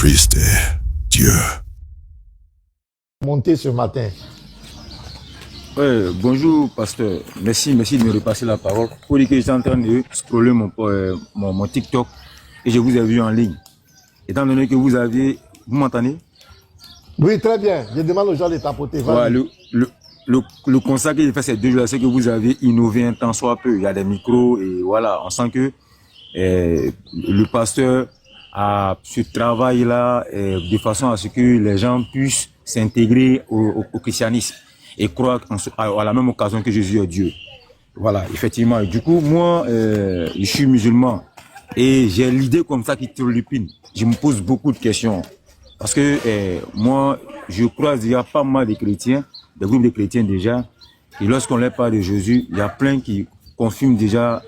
Jésus-Christ est Dieu. Monter ce matin. Bonjour pasteur, merci de me repasser la parole. Pour dire que j'étais en train de scroller mon TikTok et je vous ai vu en ligne. Étant donné que vous m'entendez? Oui, très bien. Je demande aux gens de tapoter. Ouais, le constat que j'ai fait ces 2 jours, c'est que vous avez innové un temps soit peu. Il y a des micros et voilà, on sent que le pasteur a ce travail-là de façon à ce que les gens puissent s'intégrer au christianisme et croire à la même occasion que Jésus est Dieu. Voilà, effectivement. Du coup, moi, je suis musulman et j'ai l'idée comme ça qui turlupine. Je me pose beaucoup de questions. Parce que moi, je crois qu'il y a pas mal de chrétiens, des groupes de chrétiens déjà, et lorsqu'on leur parle de Jésus, il y a plein qui confirment déjà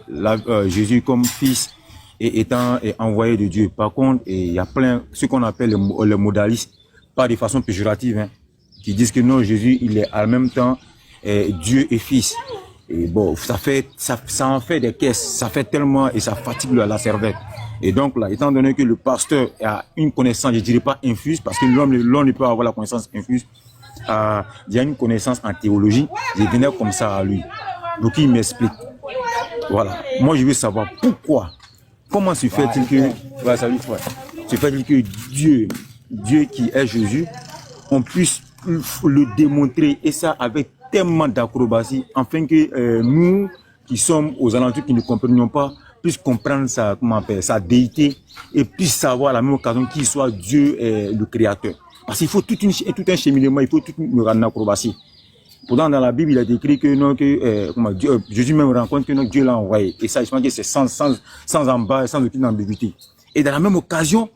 Jésus comme fils et étant envoyé de Dieu. Par contre, il y a plein, ce qu'on appelle les modalistes, pas de façon péjorative, hein, qui disent que non, Jésus, il est en même temps Dieu et fils. Et bon, ça en fait des caisses, ça fait tellement et ça fatigue la cervelle. Et donc là, étant donné que le pasteur a une connaissance, je dirais pas infuse, parce que l'homme ne peut avoir la connaissance infuse, il y a une connaissance en théologie, je venais comme ça à lui. Donc il m'explique. Voilà. Moi, je veux savoir pourquoi. Comment se fait-il que, ouais, salut frère, se fait-il que Dieu qui est Jésus, on puisse le démontrer, et ça avec tellement d'acrobatie, afin que nous, qui sommes aux alentours, qui ne comprenions pas, puissent comprendre sa déité et puissent savoir à la même occasion qu'il soit Dieu le Créateur. Parce qu'il faut tout un cheminement, il faut toute une acrobatie. Pourtant, dans la Bible, il a écrit que, non, que Jésus même rencontre que non, Dieu l'a envoyé. Et ça, je pense que c'est sans embâche, sans aucune ambiguïté. Et dans la même occasion,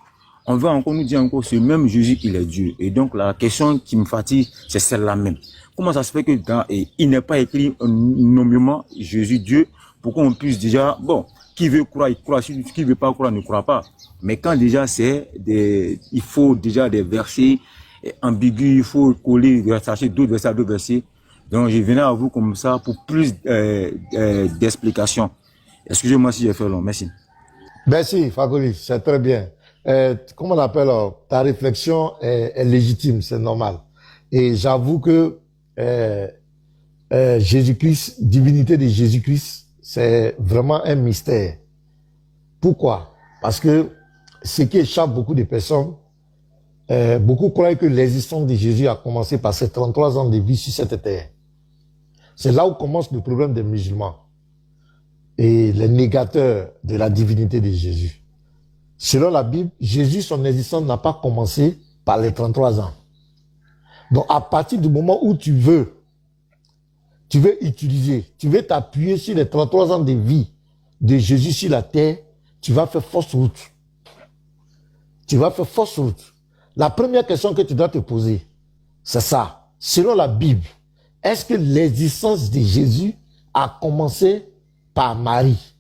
on va encore nous dire encore, ce même Jésus, il est Dieu. Et donc, la question qui me fatigue, c'est celle-là même. Comment ça se fait que il n'est pas écrit nommément Jésus Dieu, pour qu'on puisse déjà, bon, qui veut croire, il croit, qui ne veut pas croire, ne croit pas. Mais quand déjà il faut déjà des versets ambigus, il faut coller, chercher d'autres versets. Donc, je venais à vous comme ça pour plus d'explications. Excusez-moi si j'ai fait long. Merci. Merci, Fagoli, c'est très bien. Comment on appelle, ta réflexion est légitime, c'est normal. Et j'avoue que Jésus-Christ, divinité de Jésus-Christ, c'est vraiment un mystère. Pourquoi? Parce que ce qui échappe beaucoup de personnes, beaucoup croient que l'existence de Jésus a commencé par ses 33 ans de vie sur cette terre. C'est là où commence le problème des musulmans et les négateurs de la divinité de Jésus. Selon la Bible, Jésus, son existence n'a pas commencé par les 33 ans. Donc, à partir du moment où tu veux utiliser, tu veux t'appuyer sur les 33 ans de vie de Jésus sur la terre, tu vas faire fausse route. Tu vas faire fausse route. La première question que tu dois te poser, c'est ça. Selon la Bible, est-ce que l'existence de Jésus a commencé par Marie?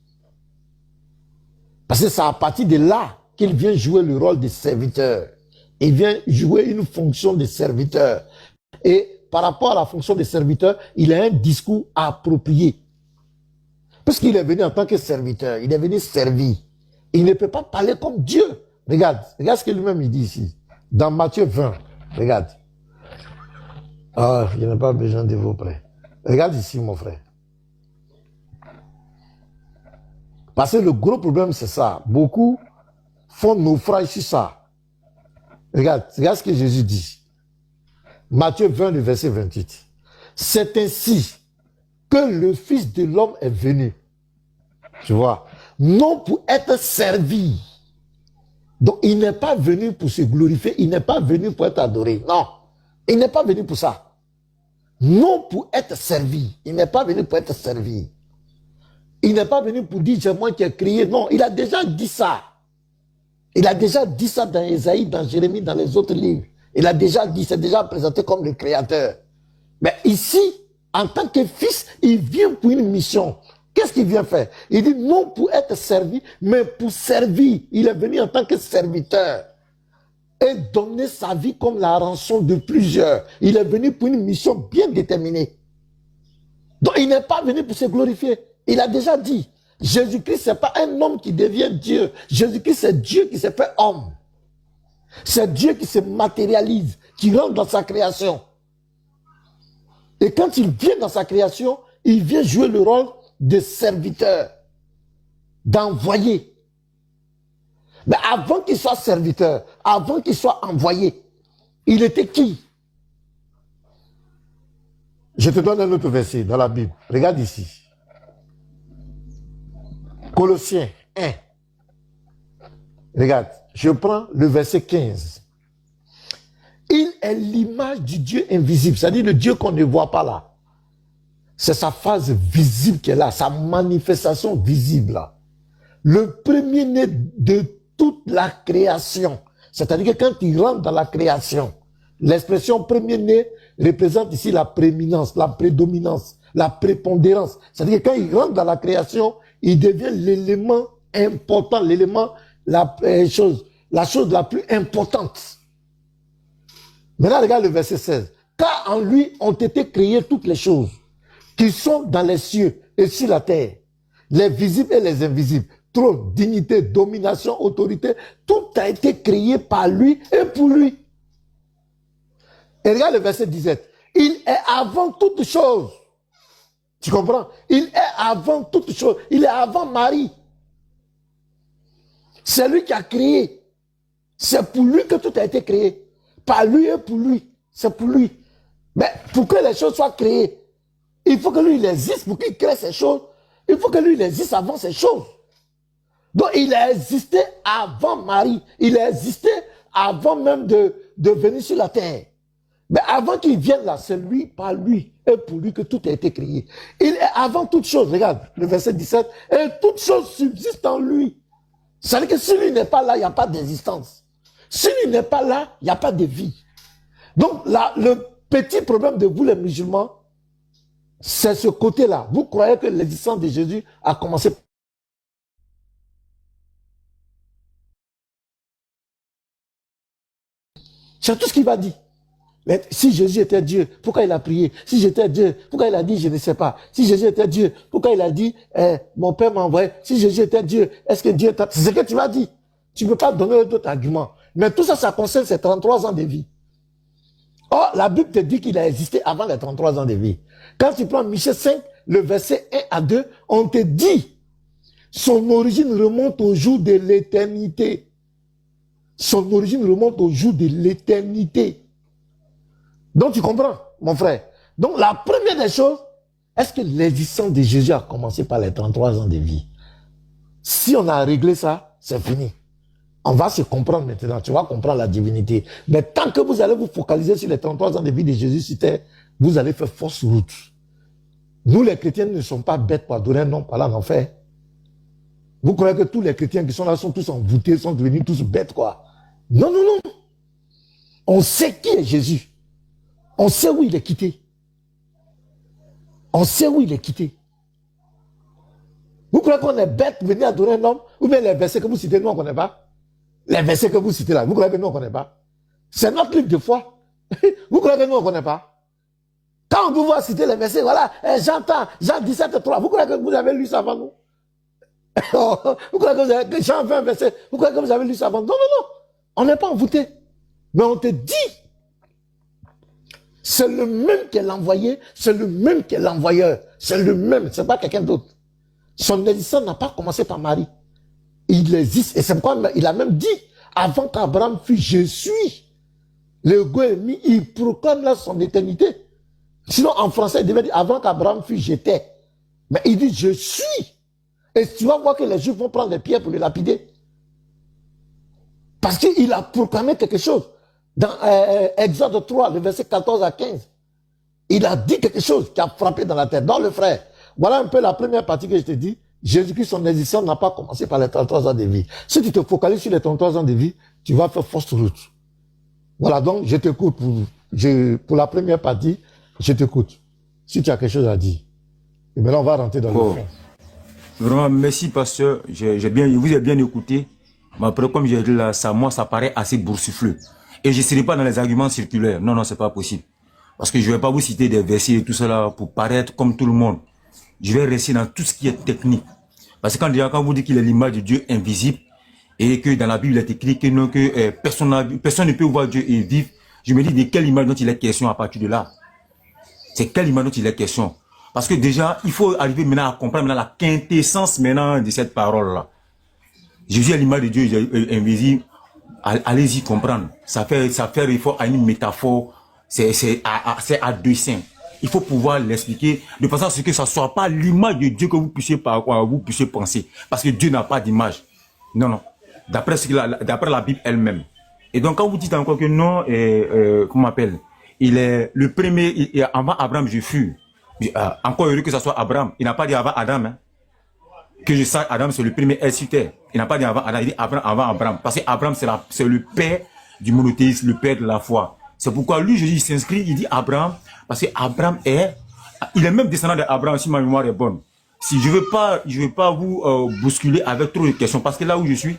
Parce que c'est à partir de là qu'il vient jouer le rôle de serviteur. Il vient jouer une fonction de serviteur. Et par rapport à la fonction de serviteur, il a un discours approprié. Puisqu'il est venu en tant que serviteur, il est venu servir. Il ne peut pas parler comme Dieu. Regarde ce que lui-même il dit ici. Dans Matthieu 20, regarde. Ah, je n'ai pas besoin de vos prêts. Regarde ici, mon frère. Parce que le gros problème, c'est ça. Beaucoup font naufrage sur ça. Regarde ce que Jésus dit. Matthieu 20, le verset 28. C'est ainsi que le Fils de l'homme est venu. Tu vois, non pour être servi. Donc, il n'est pas venu pour se glorifier, il n'est pas venu pour être adoré. Non, il n'est pas venu pour ça. Non pour être servi. Il n'est pas venu pour être servi. Il n'est pas venu pour dire c'est moi qui ai crié. Non, il a déjà dit ça. Il a déjà dit ça dans Ésaïe, dans Jérémie, dans les autres livres. Il a déjà dit, c'est déjà présenté comme le créateur. Mais ici, en tant que fils, il vient pour une mission. Qu'est-ce qu'il vient faire? Il dit non pour être servi, mais pour servir. Il est venu en tant que serviteur. Et donner sa vie comme la rançon de plusieurs. Il est venu pour une mission bien déterminée. Donc il n'est pas venu pour se glorifier. Il a déjà dit, Jésus-Christ, ce n'est pas un homme qui devient Dieu. Jésus-Christ, c'est Dieu qui s'est fait homme. C'est Dieu qui se matérialise, qui rentre dans sa création. Et quand il vient dans sa création, il vient jouer le rôle de serviteur, d'envoyé. Mais avant qu'il soit serviteur, avant qu'il soit envoyé, il était qui? Je te donne un autre verset dans la Bible. Regarde ici. Colossiens 1. Regarde, je prends le verset 15. Il est l'image du Dieu invisible, c'est-à-dire le Dieu qu'on ne voit pas là. C'est sa phase visible qui est là, sa manifestation visible là. Le premier-né de toute la création. C'est-à-dire que quand il rentre dans la création, l'expression premier-né représente ici la prééminence, la prédominance, la prépondérance. C'est-à-dire que quand il rentre dans la création, il devient l'élément important, l'élément, la chose la plus importante. Maintenant, regarde le verset 16. Car en lui ont été créées toutes les choses qui sont dans les cieux et sur la terre, les visibles et les invisibles, trône, dignité, domination, autorité, tout a été créé par lui et pour lui. Et regarde le verset 17. Il est avant toute chose. Tu comprends? Il est avant toute chose. Il est avant Marie. C'est lui qui a créé. C'est pour lui que tout a été créé. Par lui et pour lui. C'est pour lui. Mais pour que les choses soient créées, il faut que lui il existe pour qu'il crée ces choses. Il faut que lui il existe avant ces choses. Donc il a existé avant Marie. Il a existé avant même de venir sur la terre. Mais avant qu'il vienne là, c'est lui, par lui et pour lui que tout a été créé. Il est avant toute chose. Regarde le verset 17. Et toute chose subsiste en lui. C'est-à-dire que si lui n'est pas là, il n'y a pas d'existence. Si lui n'est pas là, il n'y a pas de vie. Donc là, le petit problème de vous les musulmans, c'est ce côté-là. Vous croyez que l'existence de Jésus a commencé. C'est tout ce qu'il va dire. Mais si Jésus était Dieu, pourquoi il a prié? Si j'étais Dieu, pourquoi il a dit je ne sais pas? Si Jésus était Dieu, pourquoi il a dit mon Père m'a envoyé? Si Jésus était Dieu, est-ce que Dieu t'a... C'est ce que tu vas dire. Tu ne peux pas donner d'autres arguments. Mais tout ça, ça concerne ses 33 ans de vie. Or, la Bible te dit qu'il a existé avant les 33 ans de vie. Quand tu prends Michée 5, le verset 1 à 2, on te dit son origine remonte au jour de l'éternité. Son origine remonte au jour de l'éternité. Donc tu comprends, mon frère. Donc la première des choses, est-ce que l'existence de Jésus a commencé par les 33 ans de vie? Si on a réglé ça, c'est fini. On va se comprendre maintenant, tu vas comprendre la divinité. Mais tant que vous allez vous focaliser sur les 33 ans de vie de Jésus sur terre, vous allez faire fausse route. Nous les chrétiens ne sommes pas bêtes pour adorer un nom par là en enfer. Vous croyez que tous les chrétiens qui sont là sont tous envoûtés, sont devenus tous bêtes quoi? Non, non, non. On sait qui est Jésus. On sait où il est quitté. On sait où il est quitté. Vous croyez qu'on est bête pour venir adorer un homme? Ou bien les versets que vous citez, nous on ne connaît pas? Les versets que vous citez là, vous croyez que nous on ne connaît pas? C'est notre livre de foi. Vous croyez que nous on ne connaît pas? Quand on vous voit citer les versets, voilà, j'entends, Jean 17, 3, vous croyez que vous avez lu ça avant nous? Vous croyez que vous avez, Jean 20 verset, vous croyez que vous avez lu ça avant nous? Non, non, non. On n'est pas envoûté. Mais on te dit, c'est le même qui est l'envoyé, c'est le même qui est l'envoyeur. C'est le même, c'est pas quelqu'un d'autre. Son existence n'a pas commencé par Marie. Il existe, et c'est pourquoi il a même dit, avant qu'Abraham fût, je suis. Le Goémi, il proclame là son éternité. Sinon, en français, il devait dire, avant qu'Abraham fût, j'étais. Mais il dit, je suis. Et tu vas voir que les Juifs vont prendre des pierres pour le lapider. Parce qu'il a proclamé quelque chose. Dans Exode 3, le verset 14 à 15, il a dit quelque chose qui a frappé dans la tête. Dans le frère, voilà un peu la première partie que je te dis. Jésus-Christ, son existence n'a pas commencé par les 33 ans de vie. Si tu te focalises sur les 33 ans de vie, tu vas faire fausse route. Voilà, donc je t'écoute pour la première partie, je t'écoute. Si tu as quelque chose à dire. Et maintenant, on va rentrer dans le fond. Vraiment, merci, pasteur. Je vous ai bien écouté. Mais après, comme j'ai dit là, moi, ça paraît assez boursoufleux. Et je ne serai pas dans les arguments circulaires. Non, non, c'est pas possible. Parce que je ne vais pas vous citer des versets et tout cela pour paraître comme tout le monde. Je vais rester dans tout ce qui est technique. Parce que quand vous dites qu'il est l'image de Dieu invisible, et que dans la Bible il est écrit que, non, que personne ne peut voir Dieu et vivre, je me dis de quelle image dont il est question à partir de là. C'est quelle image dont il est question. Parce que déjà, il faut arriver maintenant à comprendre maintenant la quintessence maintenant de cette parole-là. Jésus est l'image de Dieu invisible. Allez-y comprendre. Ça fait référence à une métaphore. C'est à dessein. Il faut pouvoir l'expliquer de façon à ce que ça ne soit pas l'image de Dieu que vous puissiez penser. Parce que Dieu n'a pas d'image. Non, non. D'après la Bible elle-même. Et donc, quand vous dites encore que non, comment on appelle, il est le premier, avant Abraham, je fus. Encore heureux que ce soit Abraham. Il n'a pas dit avant Adam. Hein. Que je sache, Adam, c'est le premier être sur terre. Il n'a pas dit avant Adam, il dit avant Abraham. Parce que Abraham, c'est le père du monothéisme, le père de la foi. C'est pourquoi lui, Jésus s'inscrit, il dit Abraham, parce que Abraham il est même descendant d'Abraham, si ma mémoire est bonne. Si je veux pas vous bousculer avec trop de questions, parce que là où je suis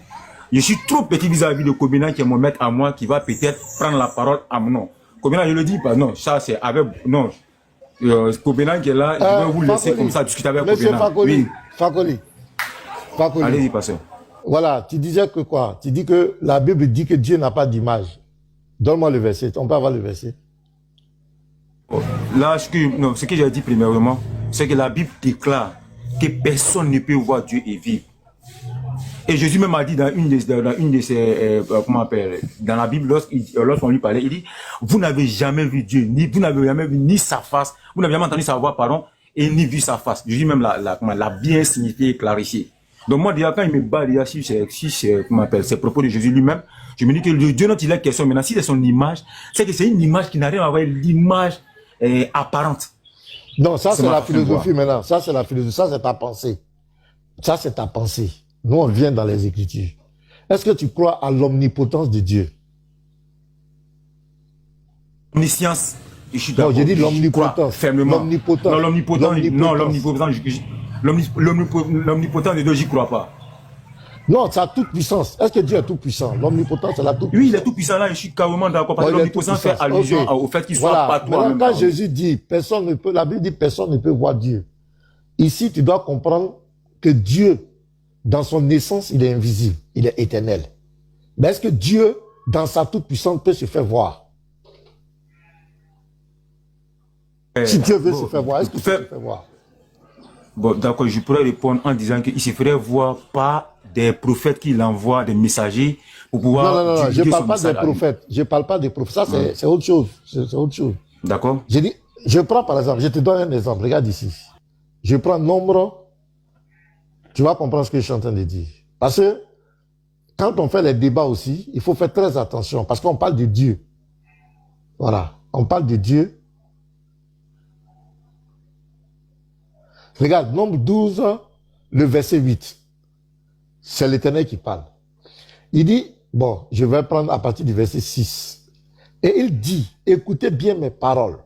trop petit vis-à-vis de Kobina, qui est mon maître à moi, qui va peut-être prendre la parole à mon nom. Kobina, je le dis pas, non, ça c'est avec, non. Kobina qui est là, je vais vous laisser comme ça discuter avec Monsieur Kobina. Fakoli, Oui. Fakoli. Allez-y, pasteur. Voilà, tu disais que quoi? Tu dis que la Bible dit que Dieu n'a pas d'image. Donne-moi le verset. On peut avoir le verset. Là, ce que j'ai dit premièrement, c'est que la Bible déclare que personne ne peut voir Dieu et vivre. Et Jésus même a dit dans une de ses, comment on appelle, dans la Bible, lorsqu'on lui parlait, il dit, vous n'avez jamais vu Dieu, vous n'avez jamais vu ni sa face, vous n'avez jamais entendu sa voix, pardon, et ni vu sa face. Jésus même l'a bien signifié et clarifié. Donc moi, déjà, quand il me bat déjà sur ces propos de Jésus lui-même, je me dis que le Dieu dont il est question maintenant, si c'est son image, c'est que c'est une image qui n'a rien à voir avec l'image apparente. Non, ça c'est la philosophie maintenant. Ça c'est la philosophie, ça c'est ta pensée. Ça c'est ta pensée. Nous on vient dans les Écritures. Est-ce que tu crois à l'omnipotence de Dieu? Omniscience. Je suis d'accord. Non, j'ai dit l'omnipotence. Fermement. L'omnipotence. Non, l'omnipotence de Dieu, j'y crois pas. Non, ça a toute puissance. Est-ce que Dieu est tout puissant? L'omnipotence, c'est la toute puissance. Oui, il est tout puissant là, je suis carrément d'accord. Parce que l'omnipotence fait allusion au fait qu'il soit partout. Maintenant, quand Jésus dit, personne ne peut, la Bible dit, personne ne peut voir Dieu. Ici, tu dois comprendre que Dieu, dans son essence, il est invisible, il est éternel. Mais est-ce que Dieu, dans sa toute puissance, peut se faire voir? Si Dieu veut se faire voir, est-ce qu'il peut se faire voir? Bon, d'accord, je pourrais répondre en disant qu'il se ferait voir par des prophètes qu'il envoie, des messagers, pour pouvoir... Non, je ne parle pas des prophètes. Je ne parle pas des prophètes. Ça, c'est autre chose. C'est autre chose. D'accord. J'ai dit, je prends par exemple, je te donne un exemple. Regarde ici. Je prends nombre. Tu vas comprendre ce que je suis en train de dire. Parce que, quand on fait les débats aussi, il faut faire très attention, parce qu'on parle de Dieu. Voilà. On parle de Dieu. Regarde, nombre 12, le verset 8. C'est l'Éternel qui parle. Il dit, bon, je vais prendre à partir du verset 6. Et il dit, écoutez bien mes paroles.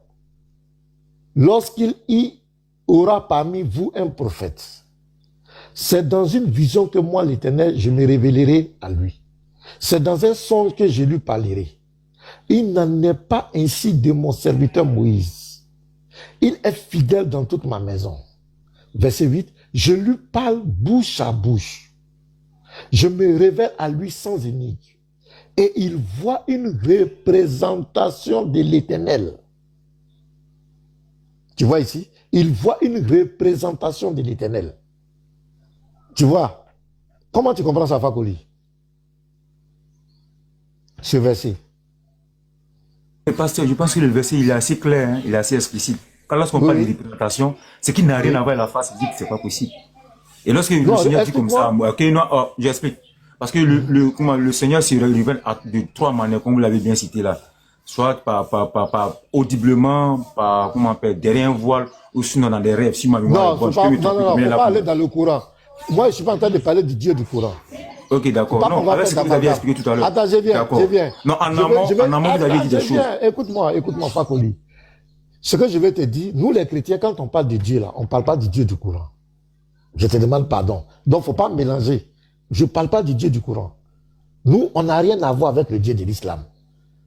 Lorsqu'il y aura parmi vous un prophète, c'est dans une vision que moi, l'Éternel, je me révélerai à lui. C'est dans un songe que je lui parlerai. Il n'en est pas ainsi de mon serviteur Moïse. Il est fidèle dans toute ma maison. Verset 8, je lui parle bouche à bouche. Je me révèle à lui sans énigme. Et il voit une représentation de l'Éternel. Tu vois ici? Il voit une représentation de l'Éternel. Tu vois? Comment tu comprends ça, Fakoli? Ce verset. Pasteur, je pense que le verset il est assez clair, hein, il est assez explicite. Quand lorsqu'on parle de représentation, c'est qu'il n'a rien à voir avec la face physique, c'est pas possible. Et lorsque le Seigneur dit comme ça, j'explique. Parce que le Seigneur se révèle de trois manières, comme vous l'avez bien cité là. Soit par audiblement, par, comment on appelle, derrière un voile, ou sinon dans des rêves, si ma mémoire est bonne. Non, faut pas aller dans le courant. Moi, je suis pas en train de parler du Dieu du courant. Ok, d'accord. Non, avec ce que vous avez expliqué tout à l'heure. Attends, je viens. Non, en amont, vous avez dit des choses. Écoute-moi, Fakoli. Ce que je vais te dire, nous les chrétiens, quand on parle de Dieu là, on ne parle pas du Dieu du courant. Je te demande pardon. Donc, faut pas mélanger. Je ne parle pas du Dieu du courant. Nous, on n'a rien à voir avec le Dieu de l'islam.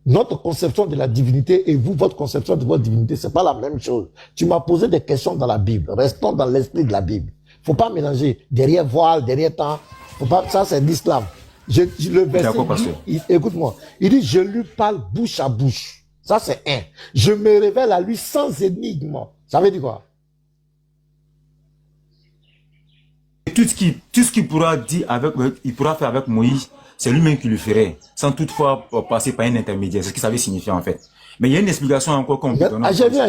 Notre conception de la divinité et vous, votre conception de votre divinité, c'est pas la même chose. Tu m'as posé des questions dans la Bible. Restons dans l'esprit de la Bible. Faut pas mélanger derrière voile, derrière temps. Faut pas, ça, c'est l'islam. Le verset D'accord, dit, pasteur. écoute-moi, il dit, je lui parle bouche à bouche. Ça, c'est un. Je me révèle à lui sans énigme. Ça veut dire quoi? Tout ce qu'il pourra dire avec, il pourra faire avec Moïse, c'est lui-même qui le ferait, sans toutefois passer par un intermédiaire. C'est ce que ça veut signifier en fait. Mais il y a une explication encore qu'on peut donner. Je viens.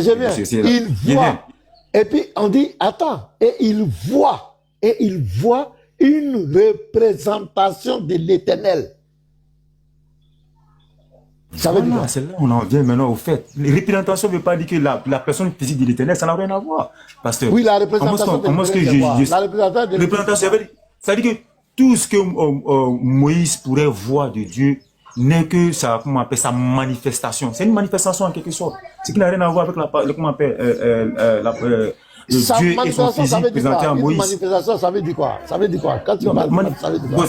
Il voit. Et puis on dit, attends, et il voit une représentation de l'Éternel. Ça veut dire quoi? C'est là on en vient maintenant au fait. La représentation ne veut pas dire que la personne physique de l'Éternel, ça n'a rien à voir. Pasteur. Oui, la représentation de l'Éternel. La représentation, ça veut dire que tout ce que Moïse pourrait voir de Dieu n'est que sa manifestation. C'est une manifestation en quelque sorte. Ce qui n'a rien à voir avec le Dieu et son physique présenté à Moïse. Manifestation, ça veut dire quoi? Ça veut dire quoi? Quand tu parles, ça veut dire quoi?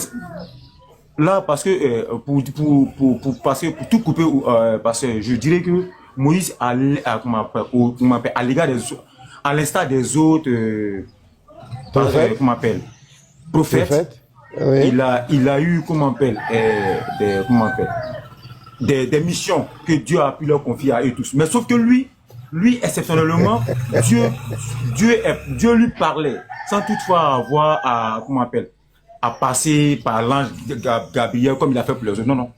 Là, parce que pour tout couper, parce que je dirais que Moïse à l'égard des autres, à l'instar des autres prophètes, oui. il a eu des missions que Dieu a pu leur confier à eux tous. Mais sauf que lui exceptionnellement, Dieu lui parlait sans toutefois avoir à passer par l'ange Gabriel comme il a fait pour les autres. Non.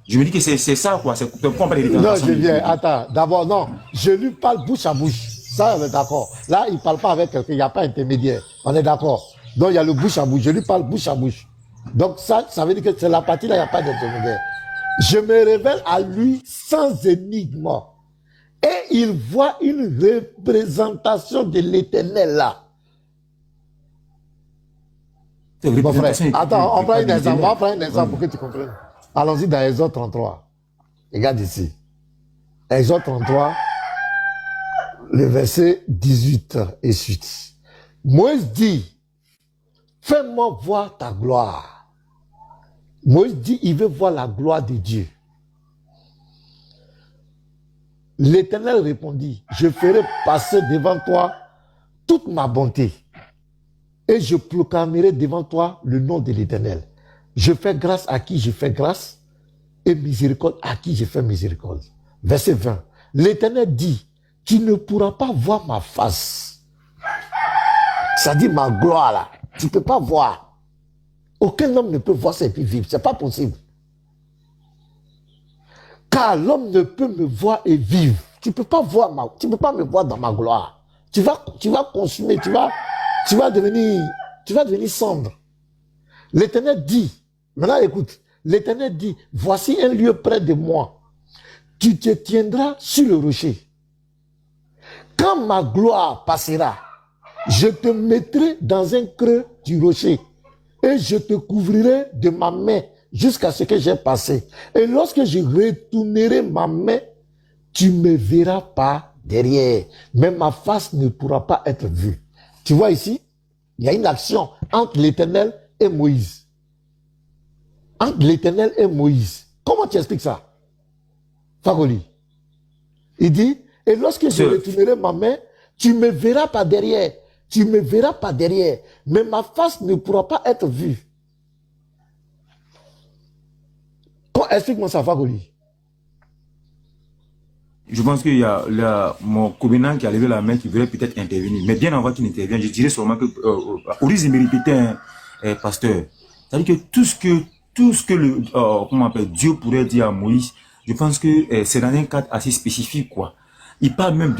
Je me dis que c'est ça, quoi. C'est pourquoi on parle de non, je viens. Attends. D'abord, non. Je lui parle bouche à bouche. Ça, on est d'accord. Là, il ne parle pas avec quelqu'un. Il n'y a pas intermédiaire. On est d'accord. Donc, il y a le bouche à bouche. Je lui parle bouche à bouche. Donc, ça veut dire que c'est la partie là, il n'y a pas d'intermédiaire. Je me révèle à lui sans énigme. Et il voit une représentation de l'Éternel là. Bon frère, attends, on prend un exemple. On prend un exemple pour que tu comprennes. Allons-y dans Exode 33. Regarde ici. Exode 33, le verset 18 et suite. Moïse dit, fais-moi voir ta gloire. Moïse dit, il veut voir la gloire de Dieu. L'Éternel répondit, je ferai passer devant toi toute ma bonté. Et je proclamerai devant toi le nom de l'Éternel. Je fais grâce à qui je fais grâce, et miséricorde à qui je fais miséricorde. Verset 20. L'Éternel dit, tu ne pourras pas voir ma face. Ça dit ma gloire là. Tu ne peux pas voir. Aucun homme ne peut voir ça et puis vivre. Ce n'est pas possible. Car l'homme ne peut me voir et vivre. Tu ne peux pas me voir dans ma gloire. Tu vas consumer, tu vas devenir cendre. L'Éternel dit, maintenant écoute, l'Éternel dit, voici un lieu près de moi. Tu te tiendras sur le rocher. Quand ma gloire passera, je te mettrai dans un creux du rocher et je te couvrirai de ma main jusqu'à ce que j'ai passé. Et lorsque je retournerai ma main, tu me verras pas derrière, mais ma face ne pourra pas être vue. Tu vois ici, il y a une action entre l'Éternel et Moïse. Entre l'Éternel et Moïse. Comment tu expliques ça? Fagoli. Il dit, et lorsque je retournerai ma main, tu me verras pas derrière. Tu me verras pas derrière, mais ma face ne pourra pas être vue. Explique-moi ça, Fagoli. Je pense qu'il y a mon covenant qui a levé la main qui voulait peut-être intervenir. Mais bien avant qu'il n'intervienne, je dirais seulement que au risque de me répéter, pasteur, c'est-à-dire que tout ce que Dieu pourrait dire à Moïse, je pense que c'est dans un cadre assez spécifique, quoi. Il parle même de,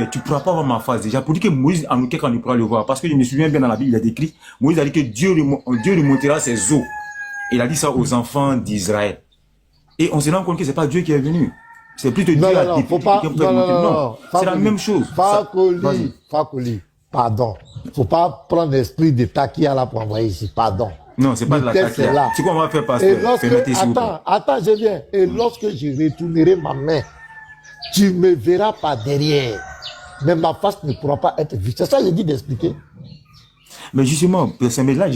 tu ne pourras pas voir ma face déjà. Pour dire que Moïse, en aucun cas, ne pourra le voir. Parce que je me souviens bien dans la Bible, il a décrit, Moïse a dit que Dieu remontera ses eaux. Il a dit ça aux enfants d'Israël. Et on se rend compte que ce n'est pas Dieu qui est venu. C'est plutôt Dieu à non, c'est la même chose. Fakoli, pardon. Faut pas prendre l'esprit de Takia là pour envoyer ici, pardon. Non, c'est pas de la Takia. C'est quoi on va faire, pasteur? Attends, je viens. Et lorsque je retournerai ma main, tu me verras pas derrière. Mais ma face ne pourra pas être vue. C'est ça que j'ai dit d'expliquer. Mais justement, mais là,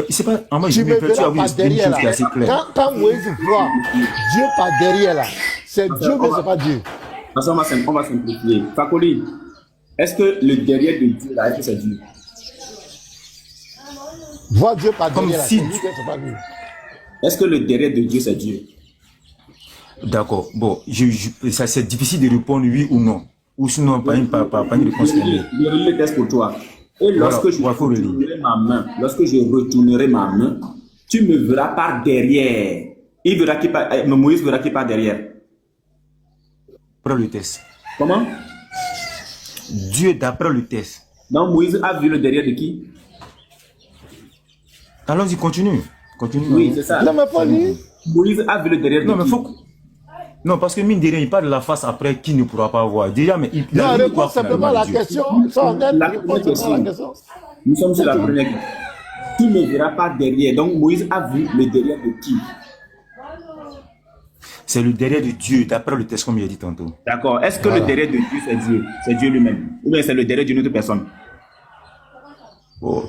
c'est pas, en moi, je me fais pas derrière là. Quand Moïse voit Dieu pas derrière là, c'est Dieu, mais c'est pas Dieu. On va simplifier. Fakoli, est-ce que le derrière de Dieu là, est-ce que c'est Dieu? Voir Dieu pas derrière là, c'est lui, c'est pas lui. Est-ce que le derrière de Dieu, c'est Dieu? D'accord. Bon, ça c'est difficile de répondre oui ou non. Ou sinon, pas une réponse. Je relis le texte pour toi. Et lorsque je retournerai ma main, tu me verras par derrière. Moïse verra qui par derrière. D'après le texte. Comment? Dieu d'après le texte. Donc Moïse a vu le derrière de qui? Allons-y, continue. Oui, c'est ça. Non, mais pas lui. Moïse a vu le derrière de Non, mais qui? faut. Non, parce que mine de rien, il parle de la face après qui ne pourra pas voir. Déjà, mais il Non, a réponds simplement à la question. Nous sommes sur la première question. Tu me verras par derrière. Donc Moïse a vu le derrière de qui? C'est le derrière de Dieu, d'après le texte, comme il a dit tantôt. D'accord. Est-ce que le derrière de Dieu, c'est Dieu? C'est Dieu lui-même? Ou bien c'est le derrière d'une autre personne? Oh.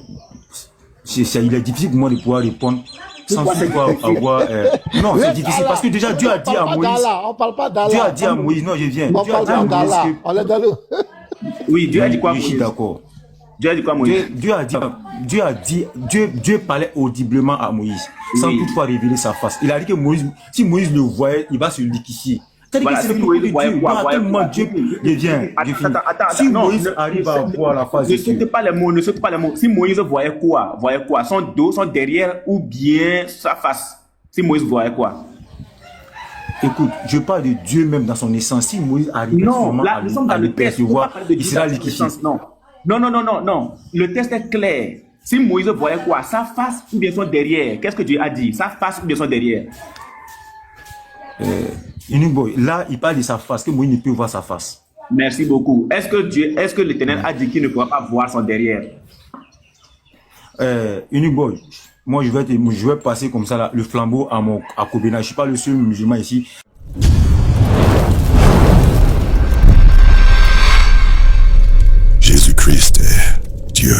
Il est difficile pour moi de pouvoir répondre sans pouvoir avoir. Non, c'est difficile parce que déjà Dieu a dit à Moïse. On parle pas d'Allah. Dieu a dit à Moïse, non, je viens. On Dieu a parle dit à pas Moïse d'Allah. que. On est dans le. Oui, Dieu a dit quoi à Je suis Moïse? d'accord. Dieu a dit quoi à Moïse? Dieu parlait audiblement à Moïse, sans Oui. toutefois révéler sa face. Il a dit que Moïse, si Moïse le voyait, il va se liquifier. C'est-à-dire Voilà, que c'est si le Moïse propos de voyait Dieu. quoi, Dans voyait tellement quoi? Dieu, je viens, je finis. Attends, Si non, Moïse arrive à voir la face de ne saute Dieu, pas les mots, ne saute pas les mots. Si Moïse voyait quoi? Son dos, son derrière ou bien sa face? Si Moïse voyait quoi? écoute, je parle de Dieu même dans son essence. Si Moïse arrive Non, seulement là, nous sommes dans le texte. On va percevoir, parler de il Dieu sera dans son liquéfié. essence. Non. Le texte est clair. Si Moïse voyait quoi? Sa face ou bien son derrière? Qu'est-ce que Dieu a dit? Sa face ou bien son derrière? Là, il parle de sa face, que Moïse ne peut voir sa face. Merci beaucoup. Est-ce que l'Éternel a dit qu'il ne pourra pas voir son derrière? Uniboy, moi je vais passer comme ça là, le flambeau à Kobena. Je suis pas le seul musulman ici. Jésus-Christ est Dieu.